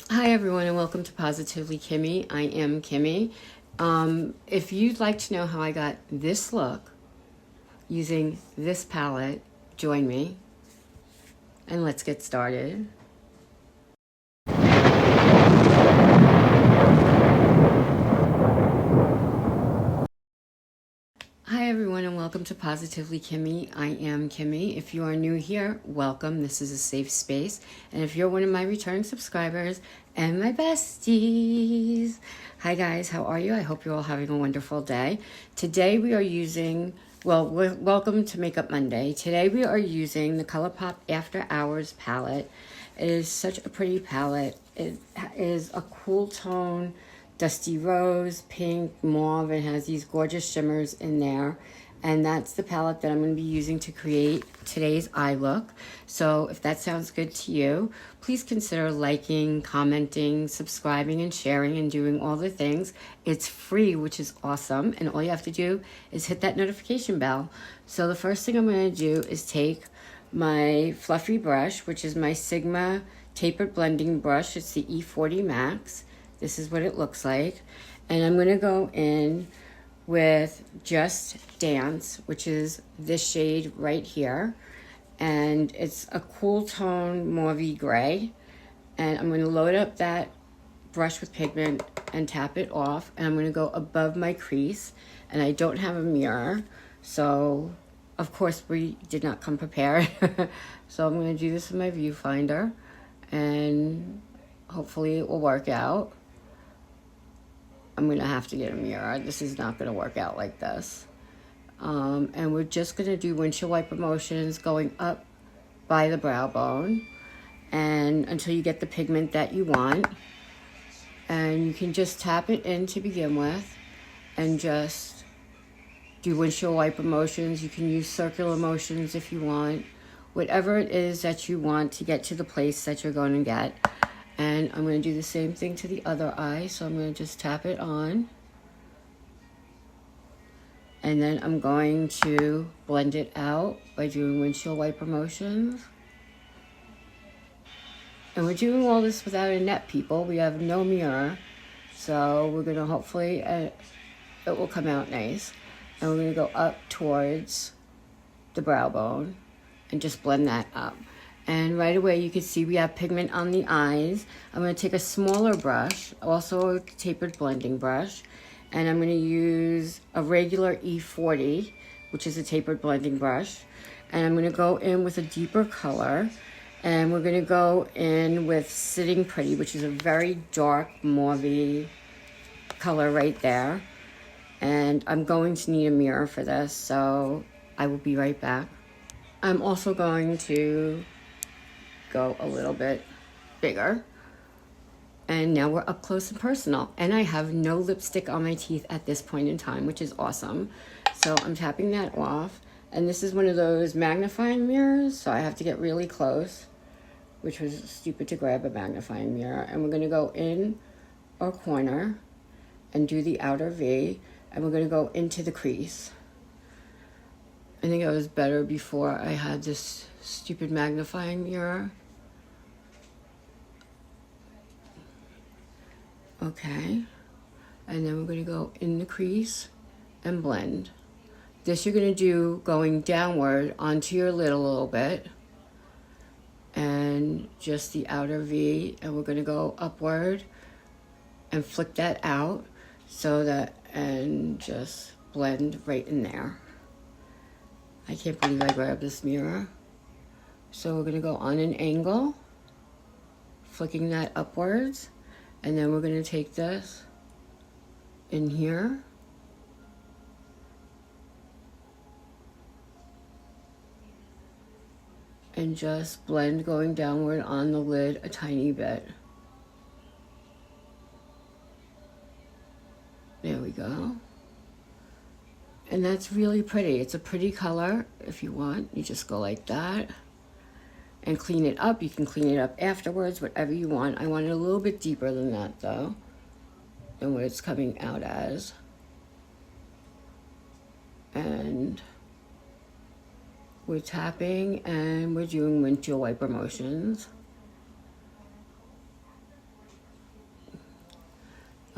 Hi everyone and welcome to Positively Kimmie. I am Kimmie. If you'd like to know how I got this look using this palette, join me and let's get started. Hi everyone and welcome to Positively Kimmie. I am Kimmie. If you are new here, welcome. This is a safe space. And if you're one of my returning subscribers and my besties, hi guys, how are you? I hope you're all having a wonderful day. Today we are using, welcome to Makeup Monday. Today we are using the ColourPop After Hours palette. It is such a pretty palette. It is a cool tone, dusty rose, pink, mauve. It has these gorgeous shimmers in there. And that's the palette that I'm going to be using to create today's eye look. So if that sounds good to you, please consider liking, commenting, subscribing, and sharing, and doing all the things. It's free, which is awesome. And all you have to do is hit that notification bell. So the first thing I'm going to do is take my fluffy brush, which is my Sigma tapered blending brush. It's the E40 Max. This is what it looks like. And I'm going to go in with Just Dance, which is this shade right here. And it's a cool tone mauve gray. And I'm going to load up that brush with pigment and tap it off. And I'm going to go above my crease. And I don't have a mirror. So, of course, we did not come prepared. So I'm going to do this in my viewfinder. And hopefully it will work out. I'm going to have to get a mirror. This is not going to work out like this. And we're just going to do windshield wiper motions going up by the brow bone and until you get the pigment that you want. And you can just tap it in to begin with and just do windshield wiper motions. You can use circular motions if you want. Whatever it is that you want to get to the place that you're going to get. And I'm going to do the same thing to the other eye. So I'm going to just tap it on. And then I'm going to blend it out by doing windshield wiper motions. And we're doing all this without a net, people. We have no mirror. So we're going to hopefully, it will come out nice. And we're going to go up towards the brow bone and just blend that up. And right away you can see we have pigment on the eyes. I'm going to take a smaller brush, also a tapered blending brush, and I'm going to use a regular E40, which is a tapered blending brush. And I'm going to go in with a deeper color. And we're going to go in with Sitting Pretty, which is a very dark mauve color right there. And I'm going to need a mirror for this, so I will be right back. I'm also going to go a little bit bigger. And now we're up close and personal. And I have no lipstick on my teeth at this point in time, which is awesome. So I'm tapping that off. And this is one of those magnifying mirrors, so I have to get really close, which was stupid to grab a magnifying mirror. And we're going to go in our corner and do the outer V. And we're going to go into the crease. I think I was better before I had this stupid magnifying mirror. Okay. And then we're going to go in the crease and blend. This you're going to do going downward onto your lid a little bit. And just the outer V. And we're going to go upward and flick that out so that, and just blend right in there. I can't believe I grabbed this mirror. So we're going to go on an angle, flicking that upwards, and then we're going to take this in here and just blend going downward on the lid a tiny bit. There we go. And that's really pretty. It's a pretty color. If you want, you just go like that and clean it up. You can clean it up afterwards, whatever you want. I want it a little bit deeper than that though, than what it's coming out as. And we're tapping and we're doing windshield wiper motions.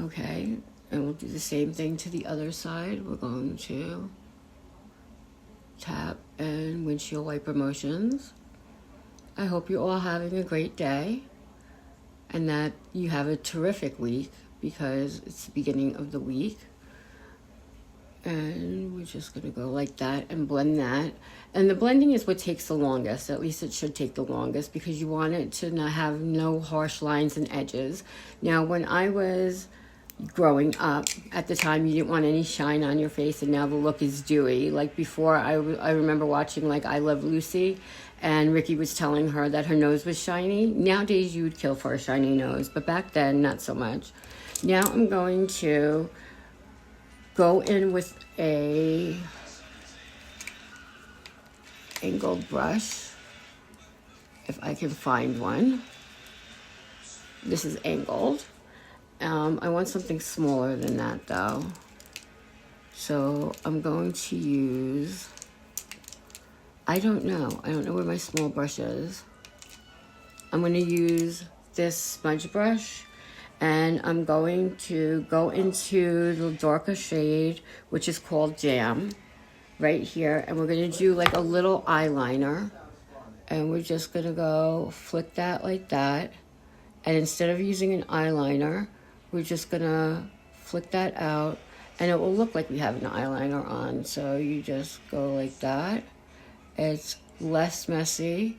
Okay, and we'll do the same thing to the other side. We're going to tap and windshield wiper motions. I hope you're all having a great day and that you have a terrific week because it's the beginning of the week. And we're just going to go like that and blend that. And the blending is what takes the longest. At least it should take the longest because you want it to not have no harsh lines and edges. Now, when I was growing up, at the time you didn't want any shine on your face, and now the look is dewy. Like before, I remember watching like I Love Lucy, and Ricky was telling her that her nose was shiny. Nowadays you would kill for a shiny nose, but back then not so much. Now I'm going to go in with a angled brush, if I can find one. This is angled. I want something smaller than that though. So I'm going to use, I don't know where my small brush is. I'm going to use this smudge brush, and I'm going to go into the darker shade, which is called Jam, right here. And we're going to do like a little eyeliner. And we're just going to go flick that like that. And instead of using an eyeliner, we're just going to flick that out. And it will look like we have an eyeliner on. So you just go like that. It's less messy.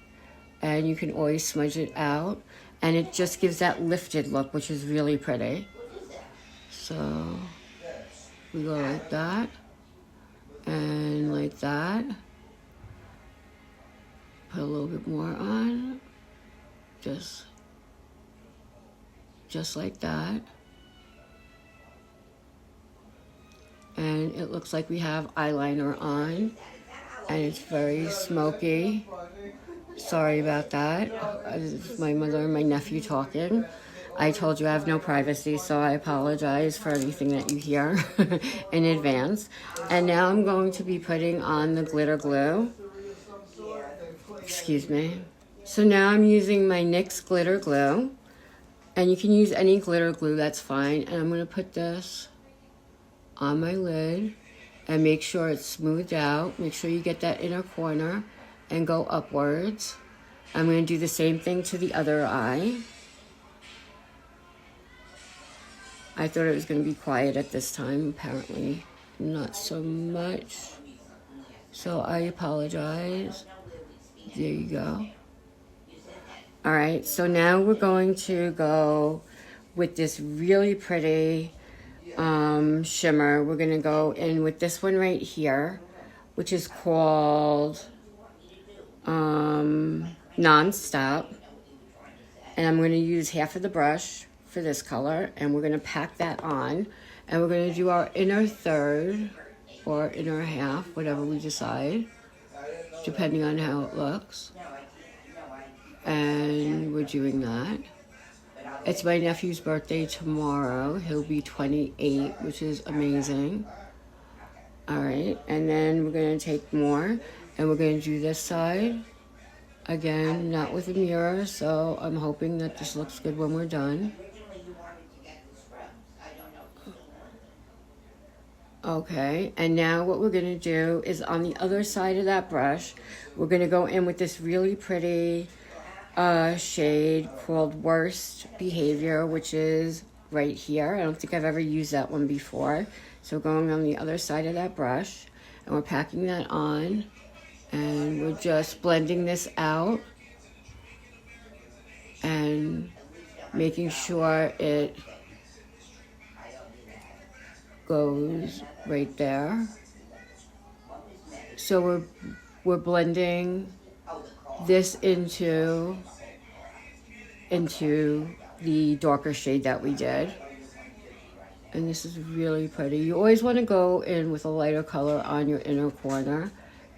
And you can always smudge it out. And it just gives that lifted look, which is really pretty. So we go like that. And like that. Put a little bit more on. Just like that. And it looks like we have eyeliner on. And it's very smoky. Sorry about that. This is my mother and my nephew talking. I told you I have no privacy, so I apologize for anything that you hear in advance. And now I'm going to be putting on the glitter glue. Excuse me. So now I'm using my NYX glitter glue. And you can use any glitter glue, that's fine. And I'm going to put this on my lid and make sure it's smoothed out. Make sure you get that inner corner and go upwards. I'm going to do the same thing to the other eye. I thought it was going to be quiet at this time. Apparently not so much. So I apologize. There you go. All right, so now we're going to go with this really pretty shimmer. We're going to go in with this one right here, which is called Non-Stop. And I'm going to use half of the brush for this color, and we're going to pack that on. And we're going to do our inner third or inner half, whatever we decide, depending on how it looks. And we're doing that. It's my nephew's birthday tomorrow. He'll be 28, which is amazing. All right, and then we're going to take more, and we're going to do this side. Again, not with a mirror, so I'm hoping that this looks good when we're done. Okay, and now what we're going to do is on the other side of that brush, we're going to go in with this really pretty shade called Worst Behavior, which is right here. I don't think I've ever used that one before. So going on the other side of that brush, and we're packing that on, and we're just blending this out and making sure it goes right there. So we're blending this into the darker shade that we did. And this is really pretty. You always want to go in with a lighter color on your inner corner.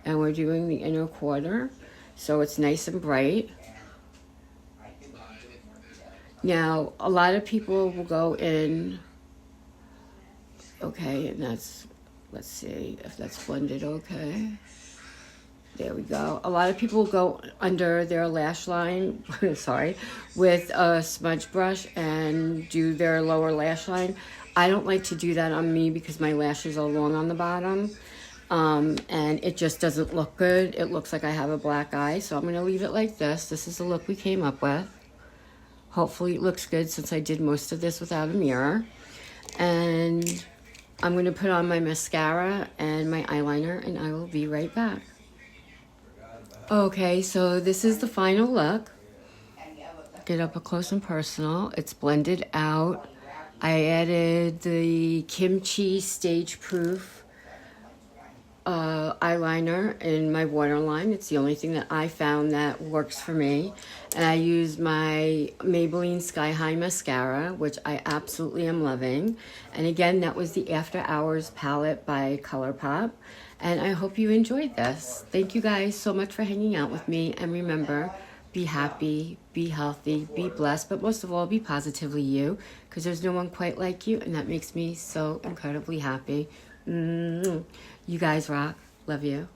And we're doing the inner corner, so it's nice and bright. Now, a lot of people will go in, okay, and that's, let's see if that's blended okay. There we go. A lot of people go under their lash line, sorry, with a smudge brush and do their lower lash line. I don't like to do that on me because my lashes are long on the bottom. And it just doesn't look good. It looks like I have a black eye, so I'm going to leave it like this. This is the look we came up with. Hopefully it looks good since I did most of this without a mirror. And I'm going to put on my mascara and my eyeliner, and I will be right back. Okay, so this is the final look. Get up close and personal. It's blended out. I added the Kimchi Stage Proof eyeliner in my waterline. It's the only thing that I found that works for me. And I used my Maybelline Sky High Mascara, which I absolutely am loving. And again, that was the After Hours palette by ColourPop. And I hope you enjoyed this. Thank you guys so much for hanging out with me. And remember, be happy, be healthy, be blessed, but most of all, be positively you, because there's no one quite like you, and that makes me so incredibly happy. You guys rock. Love you.